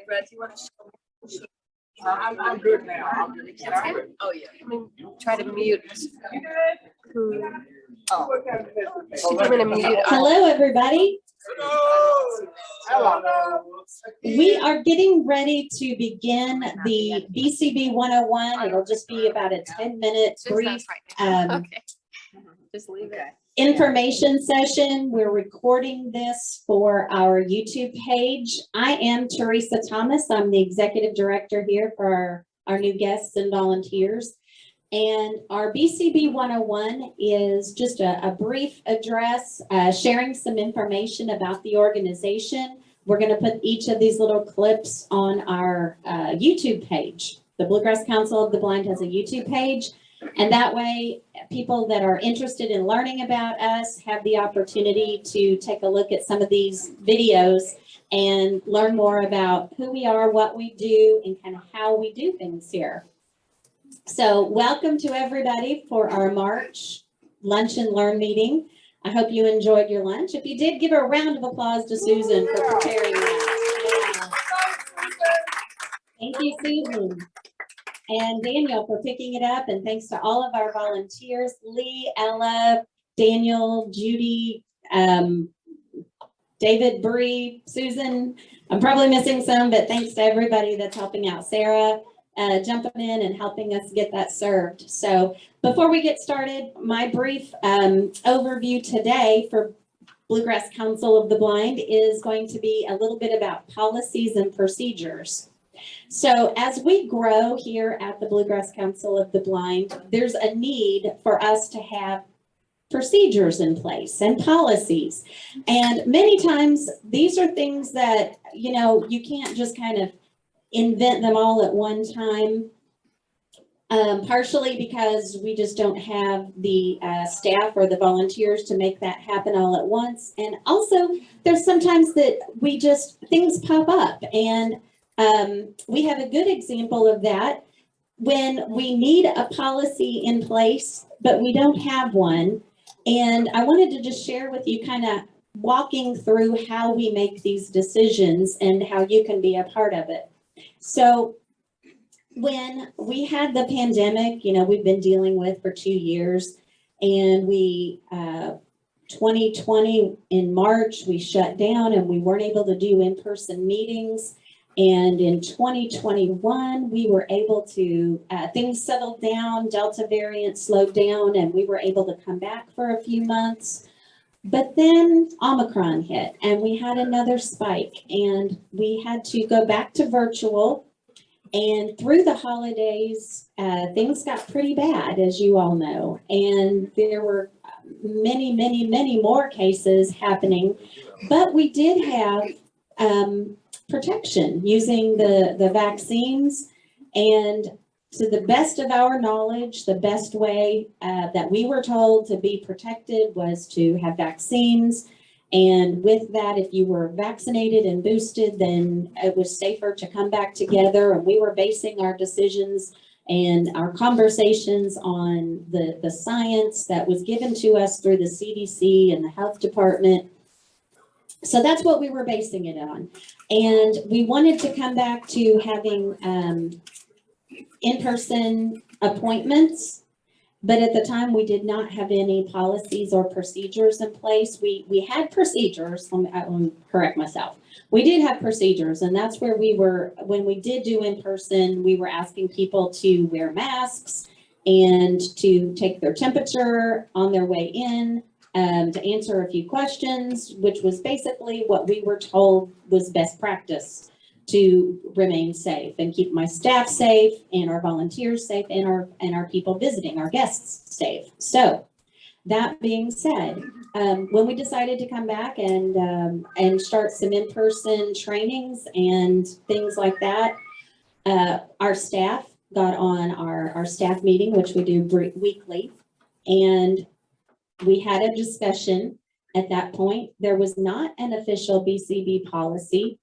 Brad, do you want to show? I'm good now. I'm good. Oh, yeah. I mean, try to mute. Oh. She's going to mute. Hello, everybody. Hello. We are getting ready to begin the BCB 101. It'll just be about a 10-minute brief Okay. Just leave it. information session. We're recording this for our YouTube page. I am Theresa Thomas. I'm the executive director here for our new guests and volunteers. And our BCB 101 is just a brief address, sharing some information about the organization. We're going to put each of these little clips on our YouTube page. The Bluegrass Council of the Blind has a YouTube page. And that way, people that are interested in learning about us have the opportunity to take a look at some of these videos and learn more about who we are, what we do, and kind of how we do things here. So welcome to everybody for our March Lunch and Learn meeting. I hope you enjoyed your lunch. If you did, give a round of applause to Susan for preparing that. Thank you, Susan. And Daniel for picking it up. And thanks to all of our volunteers, Lee, Ella, Daniel, Judy, David, Bree, Susan. I'm probably missing some, but thanks to everybody that's helping out. Sarah, jumping in and helping us get that served. So before we get started, my brief overview today for Bluegrass Council of the Blind is going to be a little bit about policies and procedures. So as we grow here at the Bluegrass Council of the Blind, there's a need for us to have procedures in place and policies. And many times these are things that, you know, you can't just kind of invent them all at one time, partially because we just don't have the staff or the volunteers to make that happen all at once. And also there's sometimes that we just, things pop up, and we have a good example of that when we need a policy in place, but we don't have one. And I wanted to just share with you kind of walking through how we make these decisions and how you can be a part of it. So when we had the pandemic, you know, we've been dealing with for 2 years, and we, 2020 in March, we shut down and we weren't able to do in-person meetings. And in 2021, we were able to, things settled down, Delta variant slowed down, and we were able to come back for a few months. But then Omicron hit and we had another spike, and we had to go back to virtual. And through the holidays, things got pretty bad, as you all know. And there were many more cases happening, but we did have protection using the vaccines. And to the best of our knowledge, the best way that we were told to be protected was to have vaccines. And with that, if you were vaccinated and boosted, then it was safer to come back together. And we were basing our decisions and our conversations on the science that was given to us through the CDC and the health department. So that's what we were basing it on. And we wanted to come back to having in-person appointments, but at the time we did not have any policies or procedures in place. We had procedures, let me correct myself. We did have procedures, and that's where we were, when we did do in-person, we were asking people to wear masks and to take their temperature on their way in, to answer a few questions, which was basically what we were told was best practice to remain safe and keep my staff safe and our volunteers safe and our people visiting, our guests safe. So that being said, when we decided to come back and start some in-person trainings and things like that, our staff got on our staff meeting, which we do weekly, and we had a discussion. At that point, there was not an official BCB policy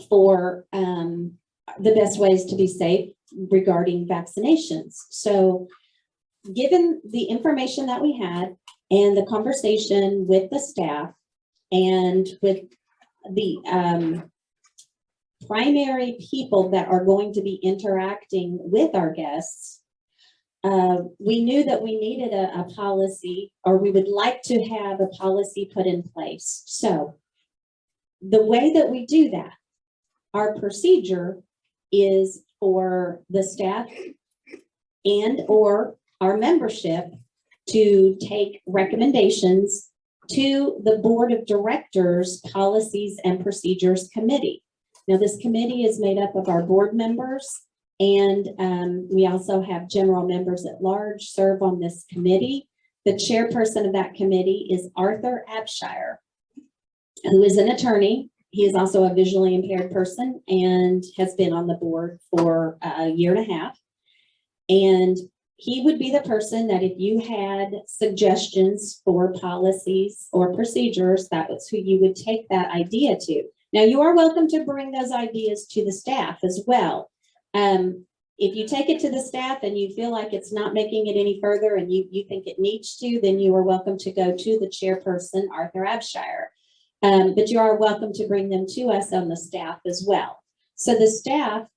for the best ways to be safe regarding vaccinations. So given the information that we had and the conversation with the staff and with the primary people that are going to be interacting with our guests, we knew that we needed a policy, or we would like to have a policy put in place. So the way that we do that, our procedure is for the staff and or our membership to take recommendations to the Board of Directors Policies and Procedures Committee. Now, this committee is made up of our board members, and we also have general members at large serve on this committee. The chairperson of that committee is Arthur Abshire, who is an attorney. He is also a visually impaired person and has been on the board for a year and a half. And he would be the person that if you had suggestions for policies or procedures, that was who you would take that idea to. Now, you are welcome to bring those ideas to the staff as well. If you take it to the staff and you feel like it's not making it any further and you think it needs to, then you are welcome to go to the chairperson, Arthur Abshire. But you are welcome to bring them to us on the staff as well. So the staff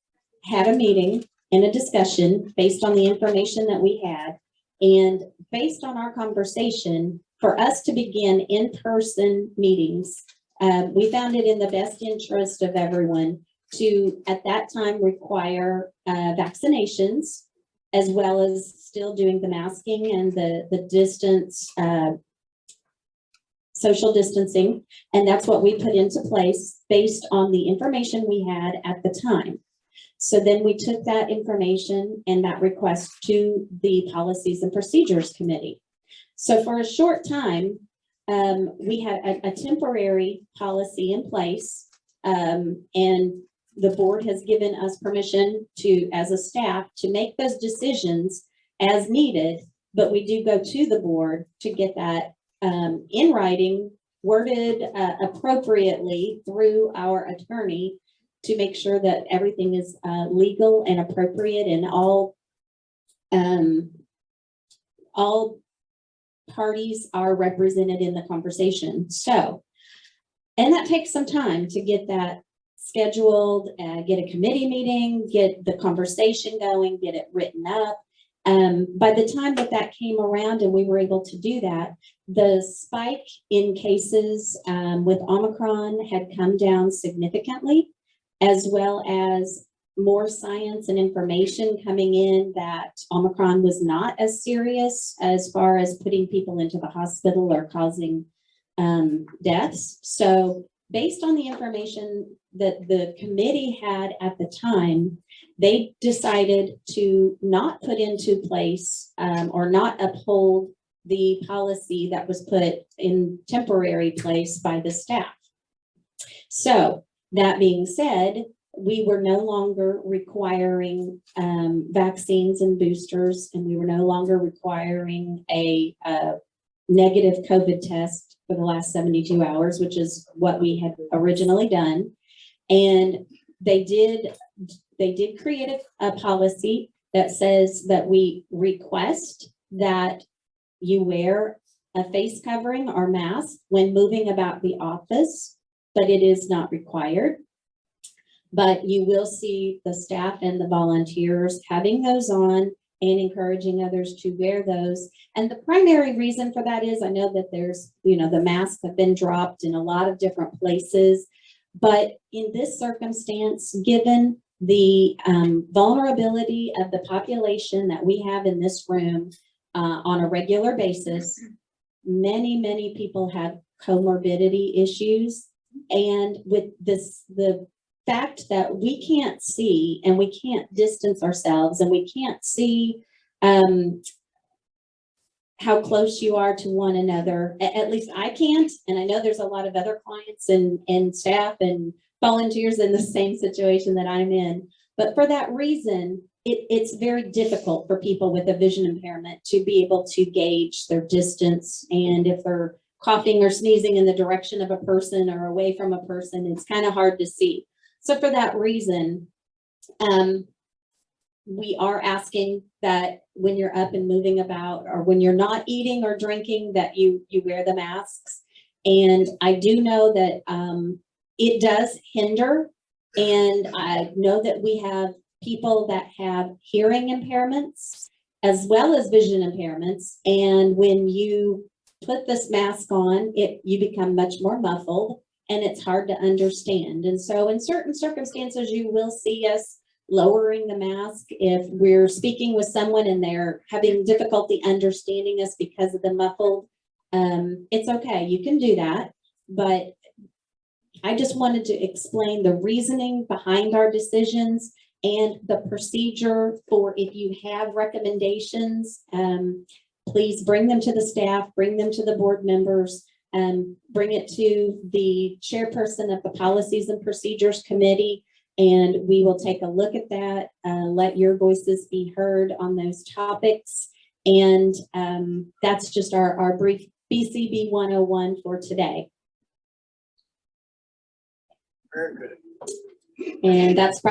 had a meeting and a discussion based on the information that we had, and based on our conversation, for us to begin in-person meetings, we found it in the best interest of everyone to, at that time, require vaccinations, as well as still doing the masking and the distance, social distancing. And that's what we put into place based on the information we had at the time. So then we took that information and that request to the Policies and Procedures Committee. So for a short time, we had a temporary policy in place, and the board has given us permission to, as a staff, to make those decisions as needed, but we do go to the board to get that in writing, worded appropriately through our attorney to make sure that everything is legal and appropriate, and all parties are represented in the conversation. So, and that takes some time to get that scheduled, get a committee meeting, get the conversation going, get it written up. By the time that came around and we were able to do that, the spike in cases with Omicron had come down significantly, as well as more science and information coming in that Omicron was not as serious as far as putting people into the hospital or causing deaths. So based on the information that the committee had at the time, they decided to not put into place or not uphold the policy that was put in temporary place by the staff. So that being said, we were no longer requiring vaccines and boosters, and we were no longer requiring a negative COVID test for the last 72 hours, which is what we had originally done. And they did create a policy that says that we request that you wear a face covering or mask when moving about the office, but it is not required. But you will see the staff and the volunteers having those on and encouraging others to wear those. And the primary reason for that is, I know that there's, the masks have been dropped in a lot of different places, but in this circumstance, given the vulnerability of the population that we have in this room on a regular basis, many people have comorbidity issues. And with the fact that we can't see and we can't distance ourselves and we can't see how close you are to one another, at least I can't, and I know there's a lot of other clients and staff and volunteers in the same situation that I'm in, but for that reason, it's very difficult for people with a vision impairment to be able to gauge their distance, and if they're coughing or sneezing in the direction of a person or away from a person, it's kind of hard to see. So for that reason, we are asking that when you're up and moving about, or when you're not eating or drinking, that you wear the masks. And I do know that it does hinder And I know that we have people that have hearing impairments as well as vision impairments. And when you put this mask on, you become much more muffled and it's hard to understand. And so in certain circumstances, you will see us lowering the mask if we're speaking with someone and they're having difficulty understanding us because of the muffled. It's okay, you can do that, but I just wanted to explain the reasoning behind our decisions and the procedure for if you have recommendations, please bring them to the staff, bring them to the board members, bring it to the chairperson of the Policies and Procedures Committee, and we will take a look at that, let your voices be heard on those topics. And that's just our brief BCB 101 for today. Very good. And that's